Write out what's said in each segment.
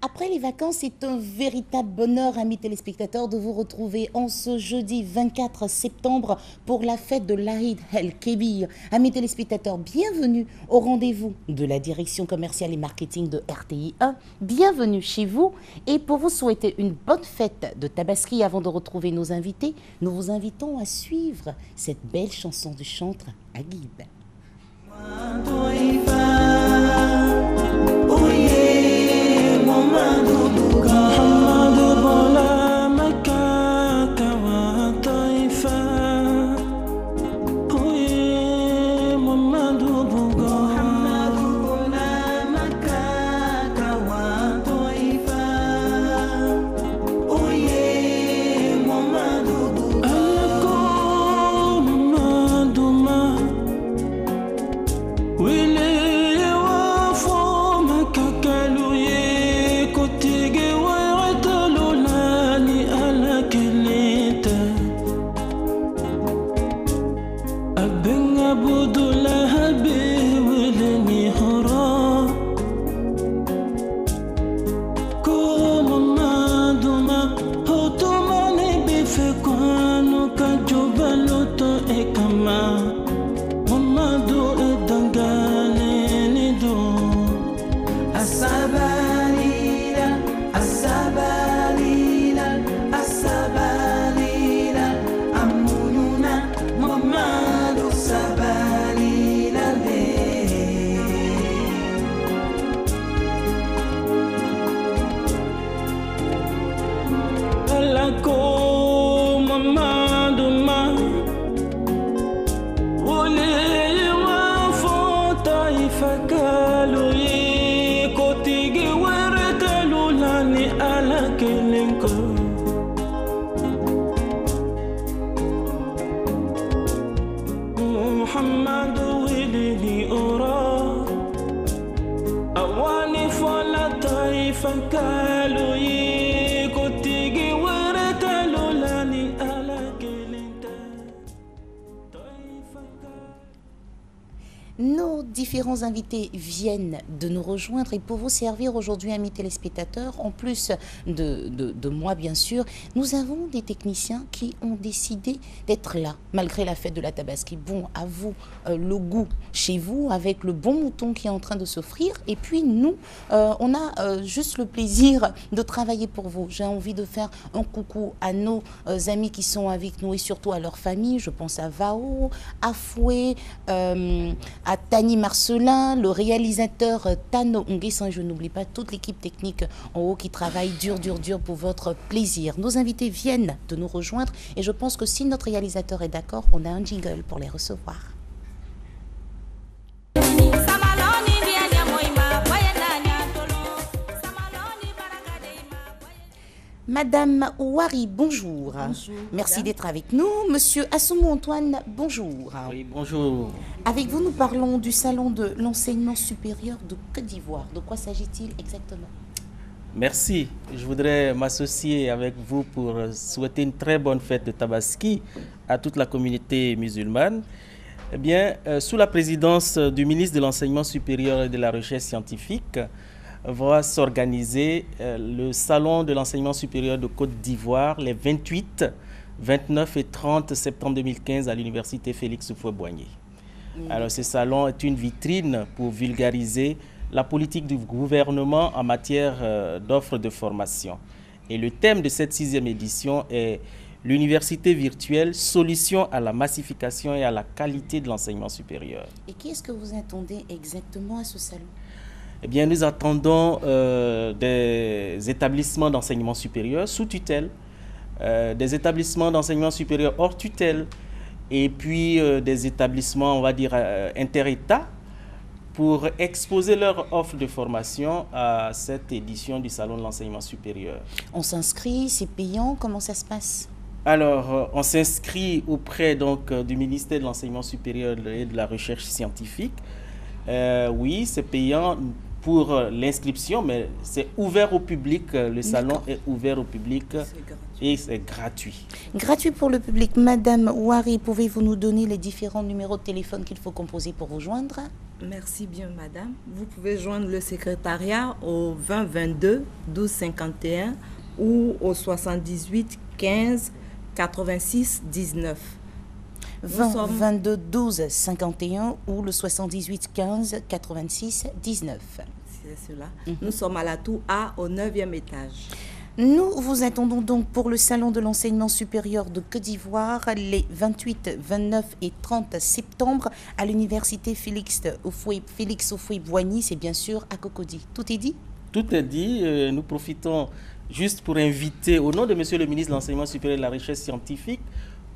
Après les vacances, c'est un véritable bonheur, amis téléspectateurs, de vous retrouver en ce jeudi 24 septembre pour la fête de l'Aïd el-Kébir. Amis téléspectateurs, bienvenue au rendez-vous de la direction commerciale et marketing de RTI 1. Bienvenue chez vous. Et pour vous souhaiter une bonne fête de Tabaski, avant de retrouver nos invités, nous vous invitons à suivre cette belle chanson du chantre Aguib. Nos différents invités viennent de nous rejoindre et pour vous servir aujourd'hui, amis téléspectateurs, en plus de moi bien sûr, nous avons des techniciens qui ont décidé d'être là, malgré la fête de la Tabaski. Bon, à vous le goût chez vous, avec le bon mouton qui est en train de s'offrir. Et puis nous, on a juste le plaisir de travailler pour vous. J'ai envie de faire un coucou à nos amis qui sont avec nous et surtout à leur famille. Je pense à Vao, à Fouet, à Tani Marcelin, le réalisateur Tano Nguessan, je n'oublie pas toute l'équipe technique en haut qui travaille dur pour votre plaisir. Nos invités viennent de nous rejoindre et je pense que si notre réalisateur est d'accord, on a un jingle pour les recevoir. Madame Ouari, bonjour. Bonjour. Merci d'être avec nous. Monsieur Assoumou Antoine, bonjour. Oui, bonjour. Avec vous, nous parlons du Salon de l'enseignement supérieur de Côte d'Ivoire. De quoi s'agit-il exactement? Merci. Je voudrais m'associer avec vous pour souhaiter une très bonne fête de Tabaski à toute la communauté musulmane. Eh bien, sous la présidence du ministre de l'Enseignement supérieur et de la Recherche scientifique, va s'organiser le Salon de l'enseignement supérieur de Côte d'Ivoire les 28, 29 et 30 septembre 2015 à l'université Félix Houphouët-Boigny. Alors ce salon est une vitrine pour vulgariser la politique du gouvernement en matière d'offres de formation. Et le thème de cette 6e édition est l'université virtuelle, solution à la massification et à la qualité de l'enseignement supérieur. Et qui est-ce que vous attendez exactement à ce salon? Eh bien, nous attendons des établissements d'enseignement supérieur sous tutelle, des établissements d'enseignement supérieur hors tutelle, et puis des établissements, on va dire, inter-États, pour exposer leur offre de formation à cette édition du Salon de l'enseignement supérieur. On s'inscrit, c'est payant, comment ça se passe? Alors, on s'inscrit auprès donc, du ministère de l'Enseignement supérieur et de la Recherche scientifique. Oui, c'est payant pour l'inscription, mais c'est ouvert au public. Le salon est ouvert au public et c'est gratuit. Gratuit pour le public. Madame Ouari, pouvez-vous nous donner les différents numéros de téléphone qu'il faut composer pour vous joindre? Merci bien, madame. Vous pouvez joindre le secrétariat au 20 22 12 51 ou au 78 15 86 19. 20 22 12 51 ou le 78 15 86 19. C'est cela. Nous sommes à la tour A au 9e étage. Nous vous attendons donc pour le Salon de l'enseignement supérieur de Côte d'Ivoire les 28, 29 et 30 septembre à l'université Félix Houphouët-Boigny, c'est bien sûr à Cocody. Tout est dit? Tout est dit. Nous profitons juste pour inviter, au nom de Monsieur le ministre de l'Enseignement supérieur et de la Recherche scientifique,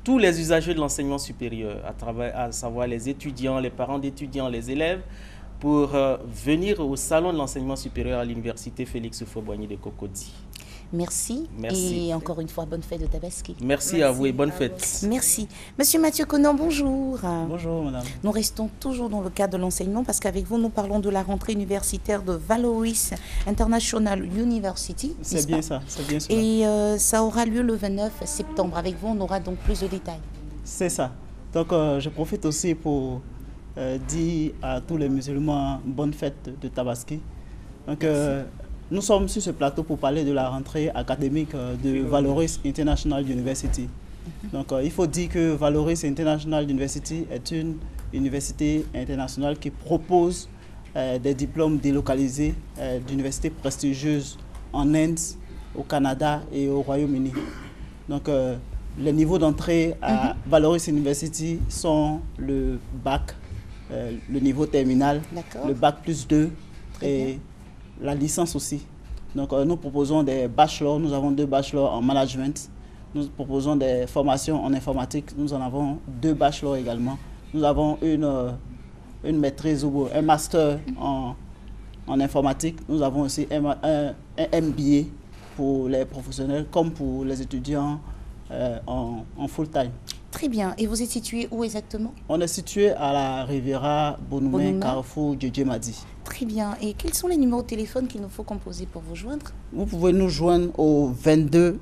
tous les usagers de l'enseignement supérieur, à savoir les étudiants, les parents d'étudiants, les élèves, pour venir au Salon de l'enseignement supérieur à l'université Félix Houphouët-Boigny de Cocody. Merci. Et encore une fois, bonne fête de Tabaski. Merci à vous et bonne fête. Merci. Monsieur Mathieu Conan, bonjour. Bonjour, madame. Nous restons toujours dans le cadre de l'enseignement parce qu'avec vous, nous parlons de la rentrée universitaire de Valoris International University. C'est bien ça, c'est bien ça. Et ça aura lieu le 29 septembre. Avec vous, on aura donc plus de détails. C'est ça. Donc, je profite aussi pour dire à tous les musulmans bonne fête de Tabaski. Donc, nous sommes sur ce plateau pour parler de la rentrée académique de Valoris International University. Donc, il faut dire que Valoris International University est une université internationale qui propose des diplômes délocalisés d'universités prestigieuses en Inde, au Canada et au Royaume-Uni. Donc, les niveaux d'entrée à Valoris University sont le bac, le niveau terminal, le bac plus 2 et la licence aussi. Donc, nous proposons des bachelors. Nous avons 2 bachelors en management. Nous proposons des formations en informatique. Nous en avons 2 bachelors également. Nous avons une maîtrise ou un master en informatique. Nous avons aussi un MBA pour les professionnels comme pour les étudiants en full-time. Très bien. Et vous êtes situé où exactement? On est situé à la Riviera Bonoumé, Carrefour Djedje-Madi. Très bien. Et quels sont les numéros de téléphone qu'il nous faut composer pour vous joindre? Vous pouvez nous joindre au 22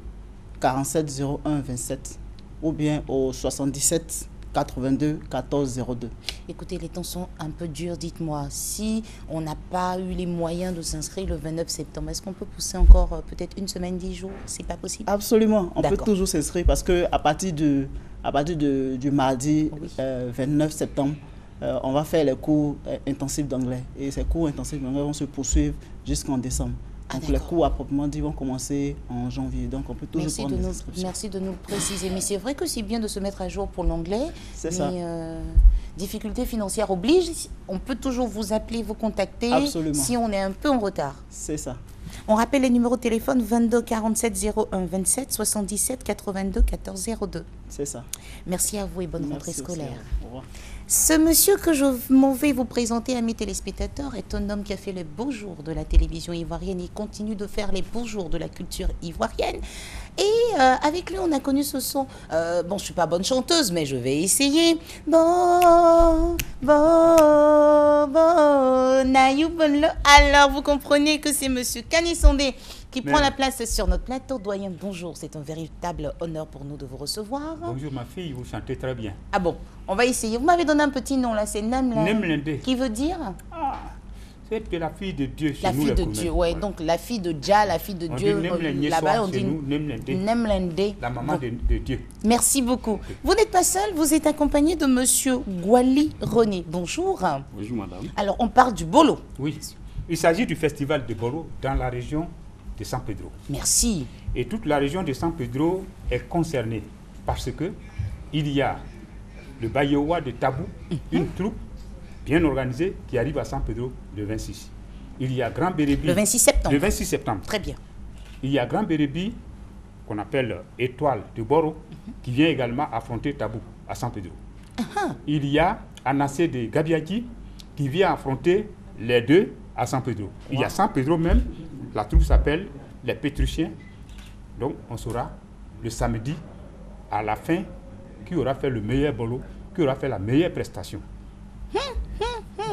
47 01 27 ou bien au 77 82 14 02. Écoutez, les temps sont un peu durs. Dites-moi, si on n'a pas eu les moyens de s'inscrire le 29 septembre, est-ce qu'on peut pousser encore peut-être une semaine, 10 jours? C'est pas possible? Absolument. On peut toujours s'inscrire parce qu'à partir du mardi 29 septembre, on va faire les cours intensifs d'anglais. Et ces cours intensifs d'anglais vont se poursuivre jusqu'en décembre. Donc les cours à proprement dit vont commencer en janvier. Donc on peut toujours prendre des inscriptions. Merci de nous préciser. Mais c'est vrai que c'est bien de se mettre à jour pour l'anglais. C'est ça. Difficultés financières obligent. On peut toujours vous appeler, vous contacter. Absolument. Si on est un peu en retard. C'est ça. On rappelle les numéros de téléphone 22 47 01 27 77 82 14 02. C'est ça. Merci à vous et bonne rentrée scolaire. Au revoir. Ce monsieur que je m'en vais vous présenter à mes téléspectateurs est un homme qui a fait les beaux jours de la télévision ivoirienne. Il continue de faire les beaux jours de la culture ivoirienne. Et avec lui, on a connu ce son. Bon, je ne suis pas bonne chanteuse, mais je vais essayer. Bon, naïou, bon. Alors, vous comprenez que c'est monsieur Kani Sondé qui prend la place sur notre plateau. Doyen, bonjour. C'est un véritable honneur pour nous de vous recevoir. Bonjour ma fille, vous chantez très bien. Ah bon, on va essayer. Vous m'avez donné un petit nom là, c'est Nemlende. Qui veut dire c'est la fille de Dieu chez la nous. La fille de Dieu, ouais. Donc la fille de Dja, la fille de Dieu. Là-bas, on dit Nemlende. La maman de Dieu. Merci beaucoup. Vous n'êtes pas seul, vous êtes accompagné de monsieur Gwali René. Bonjour. Bonjour madame. Alors on parle du Bolo. Oui, il s'agit du festival de Bolo dans la région de San Pedro. Merci. Et toute la région de San Pedro est concernée parce que il y a le Bayowa de Tabou, une troupe bien organisée qui arrive à San Pedro le 26. Il y a Grand Bérébi. Le 26 septembre. Le 26 septembre. Très bien. Il y a Grand Bérébi, qu'on appelle Étoile de Boro, qui vient également affronter Tabou à San Pedro. Il y a Anassé de Gabiaki, qui vient affronter les deux à San Pedro. Il y a San Pedro même, la troupe s'appelle les Pétruchiens. Donc on saura le samedi, à la fin, qui aura fait le meilleur bolo, qui aura fait la meilleure prestation.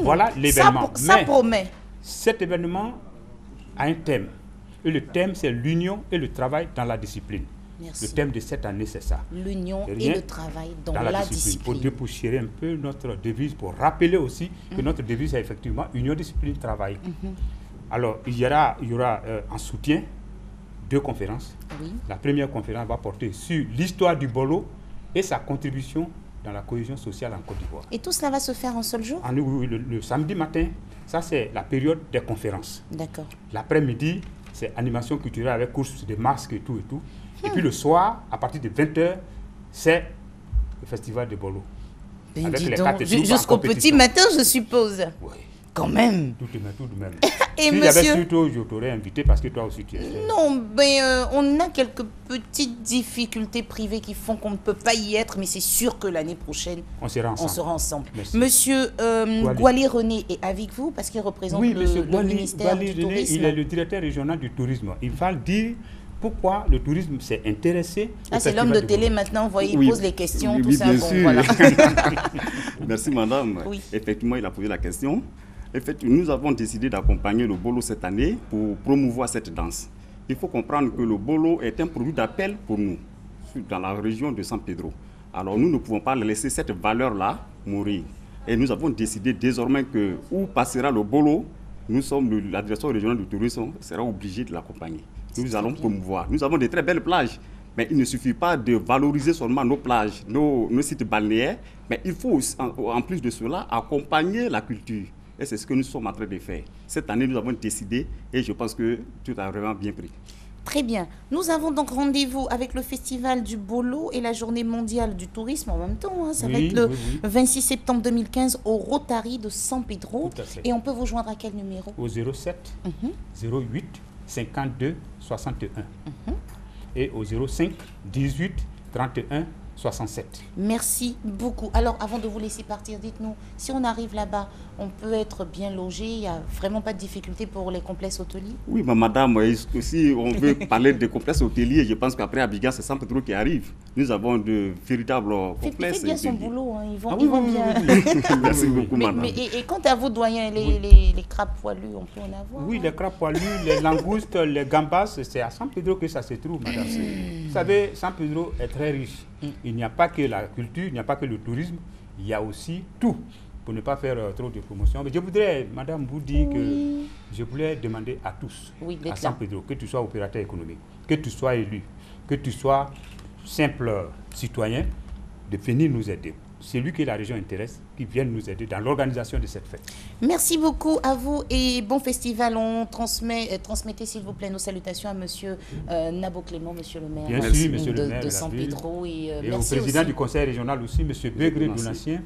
Voilà l'événement. Ça promet. Cet événement a un thème. Et le thème, c'est l'union et le travail dans la discipline. Le thème de cette année, c'est ça. L'union et le travail dans la discipline. Pour dépoussiérer un peu notre devise, pour rappeler aussi que notre devise est effectivement union, discipline, travail. Alors, il y aura en soutien 2 conférences. Oui. La première conférence va porter sur l'histoire du bolo et sa contribution dans la cohésion sociale en Côte d'Ivoire. Et tout cela va se faire en seul jour? Oui, le samedi matin, ça c'est la période des conférences. D'accord. L'après-midi, c'est animation culturelle avec course de masques et tout et tout. Et puis le soir, à partir de 20h, c'est le festival de bolo. Ben Avec dis les donc, 4 troupes en jusqu'au petit compétition. matin, je suppose. Oui. Quand même. Tout de même. Et si monsieur... j'avais su toi, je t'aurais invité parce que toi aussi tu es. Non, ben, on a quelques petites difficultés privées qui font qu'on ne peut pas y être, mais c'est sûr que l'année prochaine, on sera ensemble. Merci. Monsieur Gouali René est avec vous parce qu'il représente le ministère du Tourisme. Il est le directeur régional du tourisme. Il va dire pourquoi le tourisme s'est intéressé. C'est l'homme de télé maintenant, vous voyez, il pose les questions, tout ça. Bien bon, sûr. voilà. Merci madame. Oui. Effectivement, il a posé la question. Effectivement, nous avons décidé d'accompagner le bolo cette année pour promouvoir cette danse. Il faut comprendre que le bolo est un produit d'appel pour nous, dans la région de San Pedro. Alors nous ne pouvons pas laisser cette valeur-là mourir. Et nous avons décidé désormais que où passera le bolo, la direction régionale du tourisme sera obligée de l'accompagner. Nous allons promouvoir. Nous avons de très belles plages, mais il ne suffit pas de valoriser seulement nos plages, nos sites balnéaires, mais il faut aussi, en plus de cela accompagner la culture. Et c'est ce que nous sommes en train de faire. Cette année, nous avons décidé et je pense que tout a vraiment bien pris. Très bien. Nous avons donc rendez-vous avec le Festival du Bolo et la Journée mondiale du tourisme en même temps. Ça va être le 26 septembre 2015 au Rotary de San Pedro. Et on peut vous joindre à quel numéro? Au 07 08 52 61 et au 05 18 31 67. Merci beaucoup. Alors, avant de vous laisser partir, dites-nous, si on arrive là-bas, on peut être bien logé, il n'y a vraiment pas de difficulté pour les complexes hôteliers? Oui, madame, si on veut parler de complexes hôteliers, je pense qu'après Abidjan, c'est San Pedro qui arrive. Nous avons de véritables complexes. Faites bien son boulot, hein. Ils vont bien. Merci beaucoup, madame. Et quant à vous, doyen, les crabes poilus, on peut en avoir? Oui, les crabes poilus, les langoustes, les gambas, c'est à San Pedro que ça se trouve, madame. Vous savez, San Pedro est très riche. Il n'y a pas que la culture, il n'y a pas que le tourisme, il y a aussi tout, pour ne pas faire trop de promotion. Mais je voudrais, madame, vous dire que je voulais demander à tous, à San Pedro, que tu sois opérateur économique, que tu sois élu, que tu sois simple citoyen, de venir nous aider. C'est lui que la région intéresse, qui vienne nous aider dans l'organisation de cette fête. Merci beaucoup à vous et bon festival. On transmettez s'il vous plaît nos salutations à monsieur Nabo Clément, monsieur le maire. Bien sûr, monsieur le maire de San Pedro. Et au président aussi du conseil régional aussi, monsieur Begré Donatien.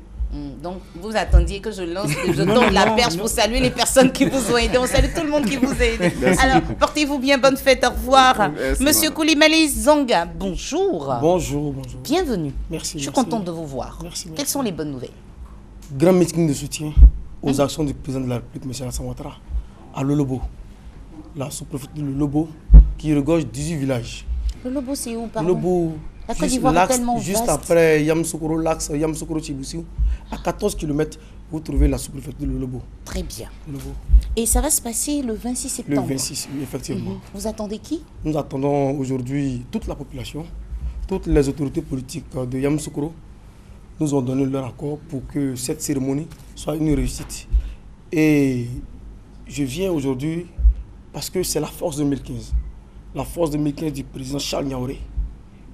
Donc, vous attendiez que je lance, je tende la perche pour saluer les personnes qui vous ont aidé. On salue tout le monde qui vous a aidé. Alors, portez-vous bien, bonne fête, au revoir. Monsieur Koulibaly Zonga, bonjour. Bonjour, bonjour. Bienvenue. Merci. Je suis contente de vous voir. Merci. Quelles sont les bonnes nouvelles? Grand meeting de soutien aux actions du président de la République, M. Alassane Ouattara, à Lolobo, la sous-préfecture de Lolobo, qui regorge 18 villages. Lolobo, c'est où, pardon? Lolobo, la Côte d'Ivoire est tellement juste vaste. après Yamoussoukro, l'axe Yamoussoukro-Tchiboussi, à 14 km, vous trouvez la sous-préfecture de Lolobo. Très bien. Lolobo. Et ça va se passer le 26 septembre? Le 26, oui, effectivement. Vous attendez qui? Nous attendons aujourd'hui toute la population, toutes les autorités politiques de Yamoussoukro nous ont donné leur accord pour que cette cérémonie soit une réussite. Et je viens aujourd'hui parce que c'est la force 2015. La force 2015 du président Charles Niaouré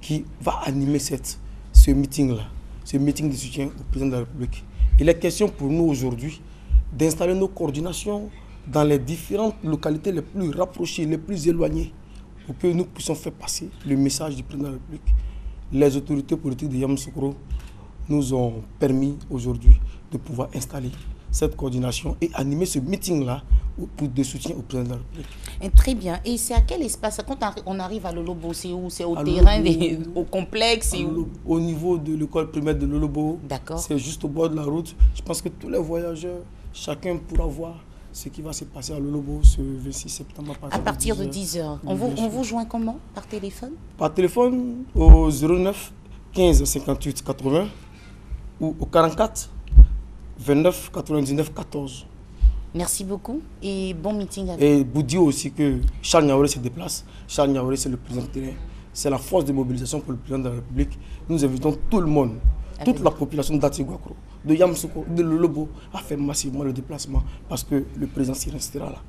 qui va animer ce meeting-là, ce meeting de soutien au président de la République. Il est question pour nous aujourd'hui d'installer nos coordinations dans les différentes localités les plus rapprochées, les plus éloignées, pour que nous puissions faire passer le message du président de la République. Les autorités politiques de Yamoussoukro nous ont permis aujourd'hui de pouvoir installer cette coordination et animer ce meeting-là de soutien au président de la République. Et très bien. Et c'est à quel espace? Quand on arrive à Lolobo, c'est où? C'est au terrain, au complexe? Au niveau de l'école primaire de Lolobo. D'accord. C'est juste au bord de la route. Je pense que tous les voyageurs, chacun pourra voir ce qui va se passer à Lolobo ce 26 septembre. À partir de 10h. On vous joint comment? Par téléphone? Par téléphone au 09 15 58 80 ou au 44 29 99 14. Merci beaucoup et bon meeting à vous. Et vous dire aussi que Charles Niaouré se déplace. Charles Niaouré, c'est le président de terrain c'est la force de mobilisation pour le président de la République. Nous invitons tout le monde, toute la population d'Atiguakro, de Yamoussoukro, de Lolobo, à faire massivement le déplacement parce que le président s'y restera là.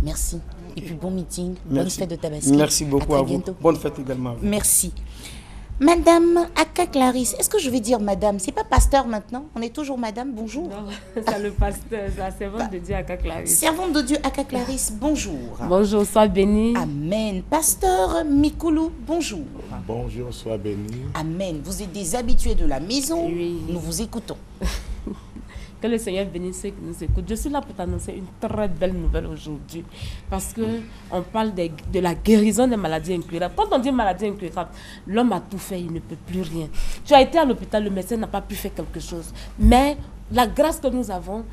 Merci. Et puis bon meeting, bonne fête de Tabaski. Merci beaucoup à vous. Bientôt. Bonne fête également à vous. Merci. Madame Aka Clarisse, est-ce que je vais dire madame? C'est pas pasteur maintenant, on est toujours madame, bonjour. Non, c'est le pasteur, la servante de Dieu Aka Clarisse. Servante de Dieu Aka Clarisse, bonjour. Bonjour, sois béni. Amen. Pasteur Mikoulou, bonjour. Bonjour, sois béni. Amen. Vous êtes des habitués de la maison, Oui. nous vous écoutons. Que le Seigneur bénisse ceux qui nous écoutent. Je suis là pour t'annoncer une très belle nouvelle aujourd'hui. Parce qu'on parle de la guérison des maladies incurables. Quand on dit maladie incurable, l'homme a tout fait, il ne peut plus rien. Tu as été à l'hôpital, le médecin n'a pas pu faire quelque chose. Mais la grâce que nous avons,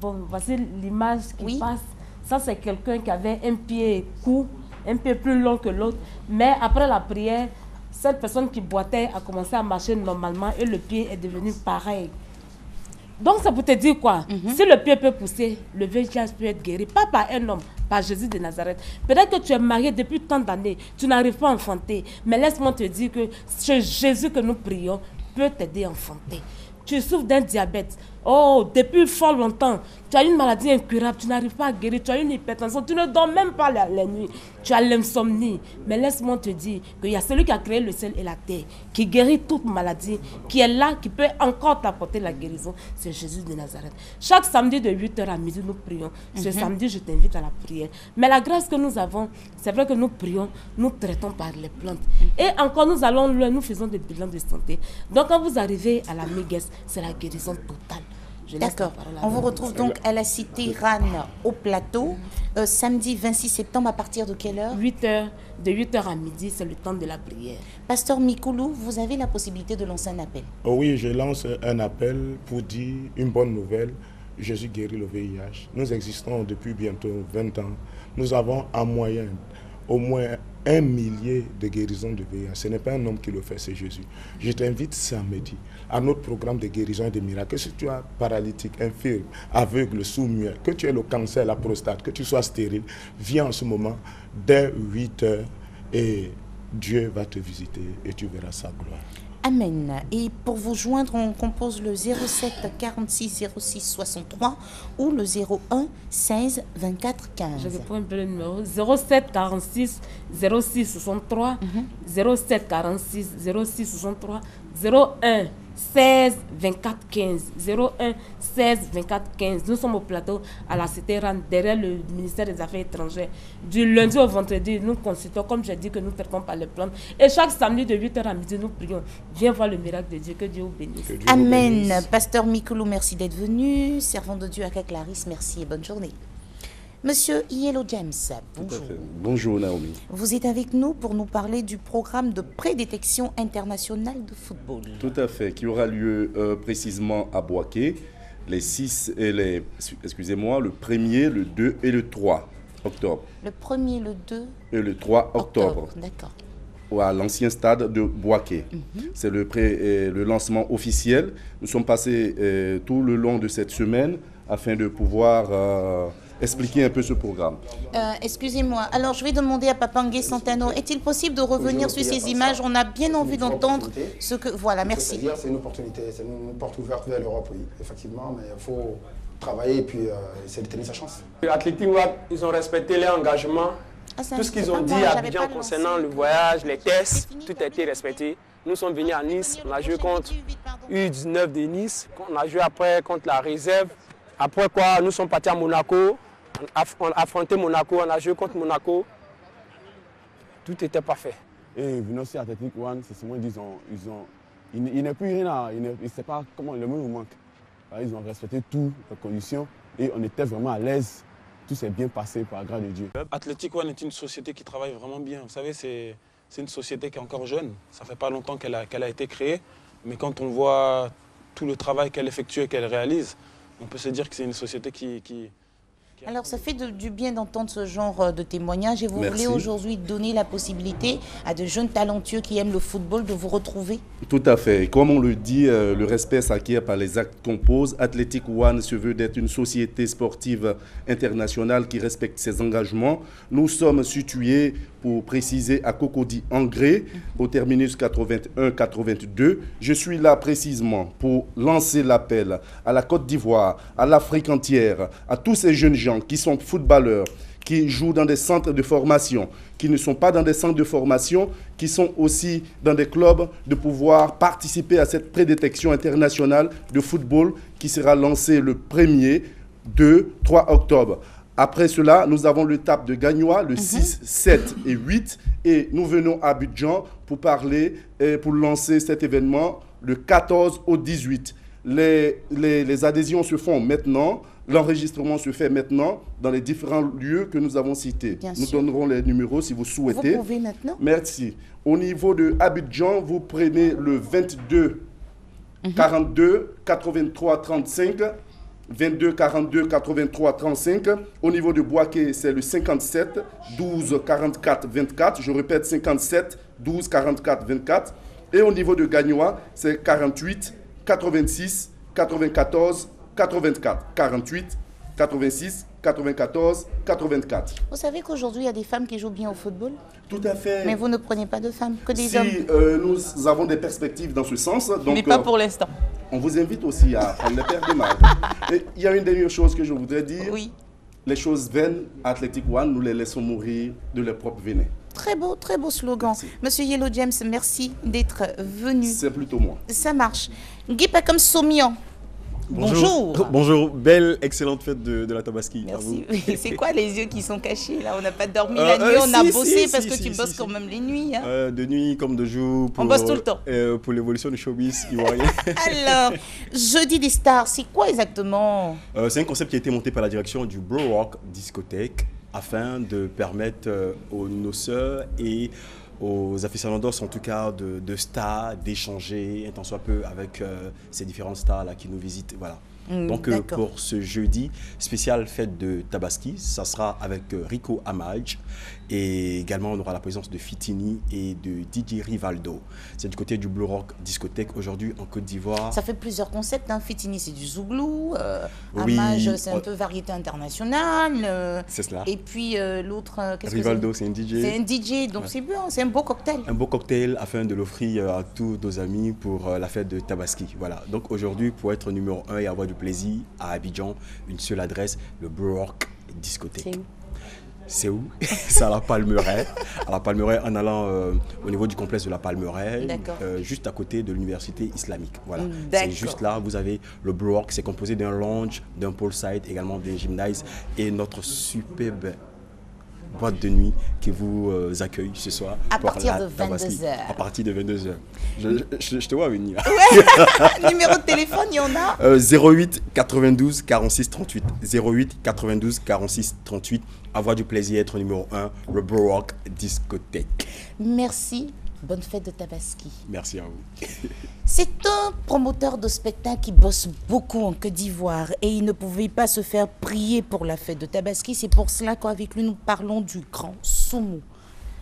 bon, voici l'image qui passe. Ça, c'est quelqu'un qui avait un pied court, un pied plus long que l'autre. Mais après la prière, cette personne qui boitait a commencé à marcher normalement et le pied est devenu pareil. Donc, ça peut te dire quoi? Si le pied peut pousser, le VIH peut être guéri. Pas par un homme, par Jésus de Nazareth. Peut-être que tu es marié depuis tant d'années, tu n'arrives pas à enfanter. Mais laisse-moi te dire que ce Jésus que nous prions peut t'aider à enfanter. Tu souffres d'un diabète. Oh, depuis fort longtemps, tu as une maladie incurable, tu n'arrives pas à guérir, tu as une hypertension, tu ne dors même pas la nuit, tu as l'insomnie. Mais laisse-moi te dire qu'il y a celui qui a créé le ciel et la terre, qui guérit toute maladie, qui est là, qui peut encore t'apporter la guérison. C'est Jésus de Nazareth. Chaque samedi de 8h à midi, nous prions. Ce samedi, je t'invite à la prière. Mais la grâce que nous avons, c'est vrai que nous prions, nous traitons par les plantes. Et encore, nous allons loin, nous faisons des bilans de santé. Donc, quand vous arrivez à la Méguès, c'est la guérison totale. D'accord. On vous retrouve donc à la cité Rannes au plateau, samedi 26 septembre à partir de quelle heure? 8h, de 8h à midi, c'est le temps de la prière. Pasteur Mikoulou, vous avez la possibilité de lancer un appel. Oh oui, je lance un appel pour dire une bonne nouvelle. Jésus guérit le VIH. Nous existons depuis bientôt 20 ans. Nous avons en moyenne au moins 1 millier de guérisons de VIH. Ce n'est pas un homme qui le fait, c'est Jésus. Je t'invite samedi à notre programme de guérison et de miracles. Si tu es paralytique, infirme, aveugle, sourd-muet, que tu aies le cancer, la prostate, que tu sois stérile, viens en ce moment dès 8h et Dieu va te visiter et tu verras sa gloire. Amen. Et pour vous joindre, on compose le 07 46 06 63 ou le 01 16 24 15. Je reprends un peu le numéro. 07 46 06 63, 07 46 06 63, 01 16 24 15. 01 16 24 15. Nous sommes au plateau à la cité Rannes, derrière le ministère des Affaires étrangères. Du lundi au vendredi, nous consultons, comme j'ai dit, que nous traitons par les plantes. Et chaque samedi de 8h à midi, nous prions. Viens voir le miracle de Dieu. Que Dieu vous bénisse. Amen. Pasteur Mikoulou, merci d'être venu. Servant de Dieu Aka Clarisse, merci et bonne journée. Monsieur Yellow James, bonjour. Bonjour Naomi. Vous êtes avec nous pour nous parler du programme de prédétection internationale de football. Tout à fait, qui aura lieu précisément à Boaké, les 6 et les... Excusez-moi, le 1er, le 2 et le 3 octobre. Le 1er, le 2 et le 3 octobre. D'accord. À l'ancien stade de Boaké. C'est le lancement officiel. Nous sommes passés tout le long de cette semaine afin de pouvoir expliquer un peu ce programme. Excusez-moi, alors je vais demander à Papangé Santano, est-il possible de revenir sur ces images? On a bien envie d'entendre ce que... Voilà, merci. C'est une opportunité, c'est une porte ouverte vers l'Europe, oui, effectivement, mais il faut travailler et puis essayer de tenir sa chance. Athletic Wab, ils ont respecté leur engagement. Tout ce qu'ils ont dit à Abidjan concernant le voyage, les tests, tout a été respecté. Nous sommes venus à Nice, on a joué contre U19 de Nice, on a joué après contre la réserve. Après quoi, nous sommes partis à Monaco, on a affronté Monaco, on a joué contre Monaco. Tout était parfait. Et venant aussi à Athletic One, c'est seulement il n'est plus rien à... Il ne sait pas comment le mot nous manque. Ils ont respecté toutes les conditions et on était vraiment à l'aise. Tout s'est bien passé par la grâce de Dieu. Athletic One est une société qui travaille vraiment bien. Vous savez, c'est une société qui est encore jeune. Ça ne fait pas longtemps qu'elle a été créée. Mais quand on voit tout le travail qu'elle effectue et qu'elle réalise, on peut se dire que c'est une société qui Alors, ça fait du bien d'entendre ce genre de témoignage et vous voulez aujourd'hui donner la possibilité à de jeunes talentueux qui aiment le football de vous retrouver? Tout à fait. Comme on le dit, le respect s'acquiert par les actes qu'on pose. Athletic One se veut d'être une société sportive internationale qui respecte ses engagements. Nous sommes situés, pour préciser, à Cocody Angré, au terminus 81-82. Je suis là précisément pour lancer l'appel à la Côte d'Ivoire, à l'Afrique entière, à tous ces jeunes gens qui sont footballeurs, qui jouent dans des centres de formation, qui ne sont pas dans des centres de formation, qui sont aussi dans des clubs, de pouvoir participer à cette prédétection internationale de football qui sera lancée le 1er, 2, 3 octobre. Après cela, nous avons le TAP de Gagnois, le 6, 7 et 8. Et nous venons à Abidjan pour parler et pour lancer cet événement le 14 au 18. Les adhésions se font maintenant. L'enregistrement se fait maintenant dans les différents lieux que nous avons cités. Nous donnerons les numéros si vous souhaitez. Vous pouvez maintenant. Merci. Au niveau de Abidjan, vous prenez le 22 42 83 35. 22 42 83 35. Au niveau de Boaké, c'est le 57 12 44 24. Je répète, 57 12 44 24. Et au niveau de Gagnois, c'est 48 86 94 84. 48 86 94 84. Vous savez qu'aujourd'hui, il y a des femmes qui jouent bien au football? Tout à fait. Mais vous ne prenez pas de femmes, que des hommes? Nous avons des perspectives dans ce sens. Donc, mais pas pour l'instant. On vous invite aussi à prendre les paires de marques. Et il y a une dernière chose que je voudrais dire. Oui. Les choses vaines, Athletic One, nous les laissons mourir de leur propre venin. Très beau slogan. Merci. Monsieur Yellow James, merci d'être venu. C'est plutôt moi. Ça marche. Guy comme Somian. Bonjour. Bonjour, belle, excellente fête de la Tabaski. Merci. C'est quoi les yeux qui sont cachés là? On n'a pas dormi la nuit, on a bossé parce que tu bosses quand même les nuits. Hein. De nuit comme de jour. On bosse tout le temps. Pour l'évolution du showbiz ivoirien. Alors, Jeudi des Stars, c'est quoi exactement? C'est un concept qui a été monté par la direction du Bro Rock Discothèque afin de permettre aux noceurs et aux aficionados en tout cas de stars, d'échanger un tant soit peu avec ces différentes stars là qui nous visitent. Voilà. Donc pour ce jeudi spécial fête de Tabaski, ça sera avec Rico Amage et également on aura la présence de Fitini et de DJ Rivaldo. C'est du côté du Blue Rock Discothèque aujourd'hui en Côte d'Ivoire. Ça fait plusieurs concepts, hein. Fitini c'est du zouglou, Amage c'est un peu variété internationale. C'est cela. Et puis l'autre, Rivaldo c'est un DJ. C'est un DJ, donc c'est bien, c'est un beau cocktail. Un beau cocktail afin de l'offrir à tous nos amis pour la fête de Tabaski. Voilà. Donc aujourd'hui pour être numéro 1 et avoir du plaisir à Abidjan, une seule adresse, le Blue Rock Discothèque. C'est où? C'est à la Palmeraie. À la Palmeraie, en allant au niveau du complexe de la Palmeraie, juste à côté de l'université islamique. Voilà. C'est juste là, vous avez le Blue Rock, c'est composé d'un lounge, d'un poolside, également d'un gymnase et notre superbe boîte de nuit qui vous accueille ce soir. À partir de 22h. À partir de 22h. Je te vois venir. Ouais. Numéro de téléphone, il y en a 08 92 46 38. 08 92 46 38. Avoir du plaisir, être numéro 1, le Bro Rock Discothèque. Merci. Bonne fête de Tabaski. Merci à vous. C'est un promoteur de spectacle qui bosse beaucoup en Côte d'Ivoire et il ne pouvait pas se faire prier pour la fête de Tabaski. C'est pour cela qu'avec lui, nous parlons du grand Soumou.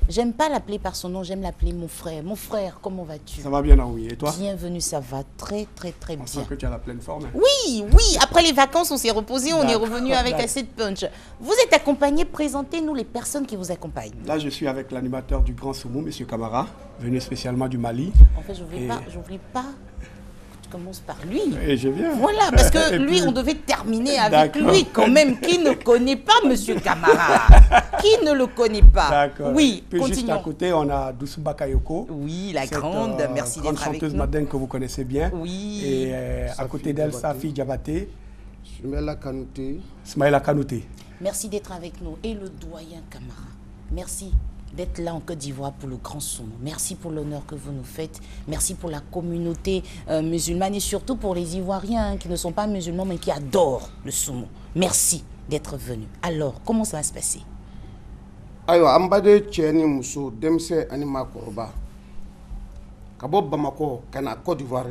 J'aime pas l'appeler par son nom, j'aime l'appeler mon frère. Mon frère, comment vas-tu? Ça va bien, oui. Et toi? Bienvenue, ça va très bien. On sent que tu as la pleine forme. Oui. Après les vacances, on s'est reposé, on est revenu avec assez de punch. Vous êtes accompagné, présentez-nous les personnes qui vous accompagnent. Là, je suis avec l'animateur du Grand Soumou, M. Camara, venu spécialement du Mali. En fait, je voulais pas. Commence par lui. Et je viens. Voilà, parce que lui, on devait terminer avec lui quand même. Qui ne connaît pas Monsieur Camara? Qui ne le connaît pas? D'accord. Oui, puis continuons. Juste à côté, on a Doussou Bakayoko. Oui, la grande, merci d'être avec nous. Grande chanteuse madame que vous connaissez bien. Oui. Et à côté d'elle, Safi Diabaté. Smaïla Kanouté. Merci d'être avec nous. Et le doyen Camara. Merci d'être là en Côte d'Ivoire pour le Grand Soumou. Merci pour l'honneur que vous nous faites. Merci pour la communauté musulmane et surtout pour les Ivoiriens qui ne sont pas musulmans mais qui adorent le Soumou. Merci d'être venu. Alors, comment ça va se passer? Ayo ambade cheni muso demse anima koroba. Kabo Bamako kana Côte d'Ivoire.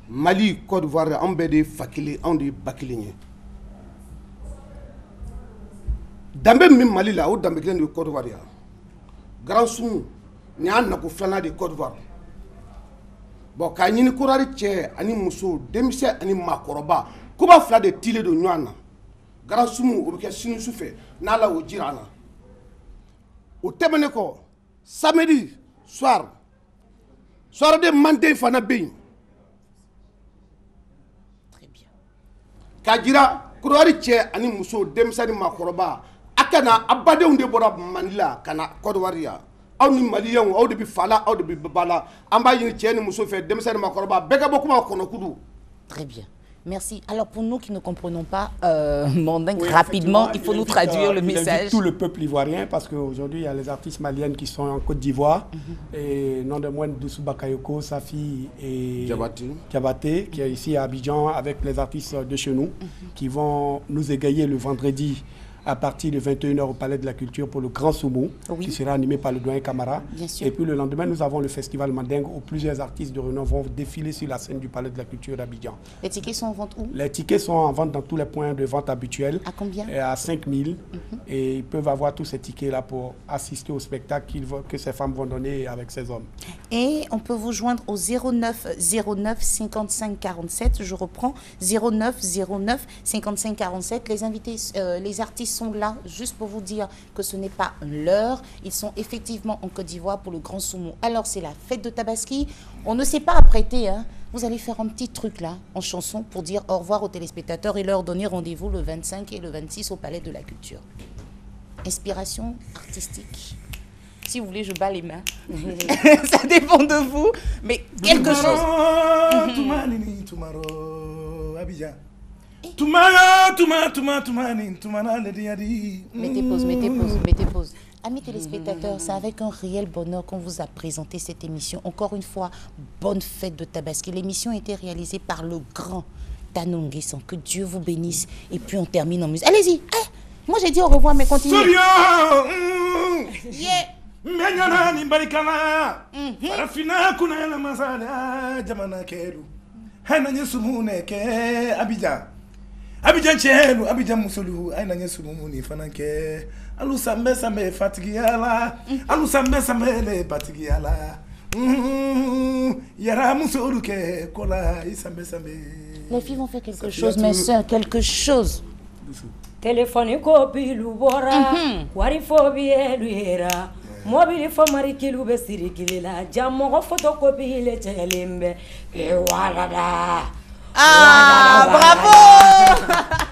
Mali Côte d'Ivoire ambede fakili andi bakilinye. Dambe min Mali la o dambe kelen de Côte d'Ivoire ya. Grand Soumou ni an nako flana de Côte d'Ivoire. Bon ka ñini kurari cɛ ani muso denmisɛn ani makɔrɔba kuba fila de tile do ɲɔgɔn na. Grand Soumou o bɛ kɛ sini su fɛ n'Ala o jira na. O tɛmɛnen kɔ samedi soir de Manden fana bɛ yen. Très bien. Ka jira kurari cɛ ani muso denmisɛn ani makɔrɔba a kana abadenw de bɔra Mali la ka na Côte d'Ivoire ya. Aw ni maliyɛnw aw de bɛ fa la aw de bɛ ba la an b'a ɲini cɛ ni muso fɛ denmisɛn ni makɔrɔba bɛɛ ka bɔ kuma kɔnɔ kudu. Très bien. Merci. Alors pour nous qui ne comprenons pas Mandingue, rapidement, il faut nous traduire le message. Tout le peuple ivoirien, parce qu'aujourd'hui, il y a les artistes maliennes qui sont en Côte d'Ivoire, et non de moins Doussou Bakayoko, Safi et Diabaté, qui est ici à Abidjan, avec les artistes de chez nous, qui vont nous égayer le vendredi à partir de 21h au Palais de la Culture pour le Grand Soumou, qui sera animé par le doyen Camara. Et puis le lendemain, nous avons le festival Mandingue où plusieurs artistes de renom vont défiler sur la scène du Palais de la Culture d'Abidjan. Les tickets sont en vente où? Les tickets sont en vente dans tous les points de vente habituels. À combien? À 5 000. Et ils peuvent avoir tous ces tickets-là pour assister au spectacle que ces femmes vont donner avec ces hommes. Et on peut vous joindre au 09 09 55 47. Je reprends 09 09 55 47. Les invités, les artistes sont là juste pour vous dire que ce n'est pas l'heure. Ils sont effectivement en Côte d'Ivoire pour le Grand Soumou. Alors c'est la fête de Tabaski. On ne sait pas apprêter. Hein. Vous allez faire un petit truc là en chanson pour dire au revoir aux téléspectateurs et leur donner rendez-vous le 25 et le 26 au Palais de la Culture. Inspiration artistique. Si vous voulez, je bats les mains. Ça dépend de vous. Mais quelque chose. Mettez pause. Amis téléspectateurs, c'est avec un réel bonheur qu'on vous a présenté cette émission. Encore une fois, bonne fête de Tabaski. L'émission a été réalisée par le grand Tano Nguessan. Que Dieu vous bénisse. Et puis on termine en musique. Allez-y. Moi j'ai dit au revoir, mais continuez. Abidjan chenu, Abidjan musulu, aina nyesumu ni fananke. Alu sambe sambe fatigiala, alu sambe sambe le fatigiala. Yara musulu ke kola isambe sambe. Les filles vont faire quelque chose, mes soeurs, quelque chose. Téléphone kopi lubora, warifobie luera. Mobile fo marikilu be sirikilila, jammo photocopie le chelembe. E walada. Ah, bravo!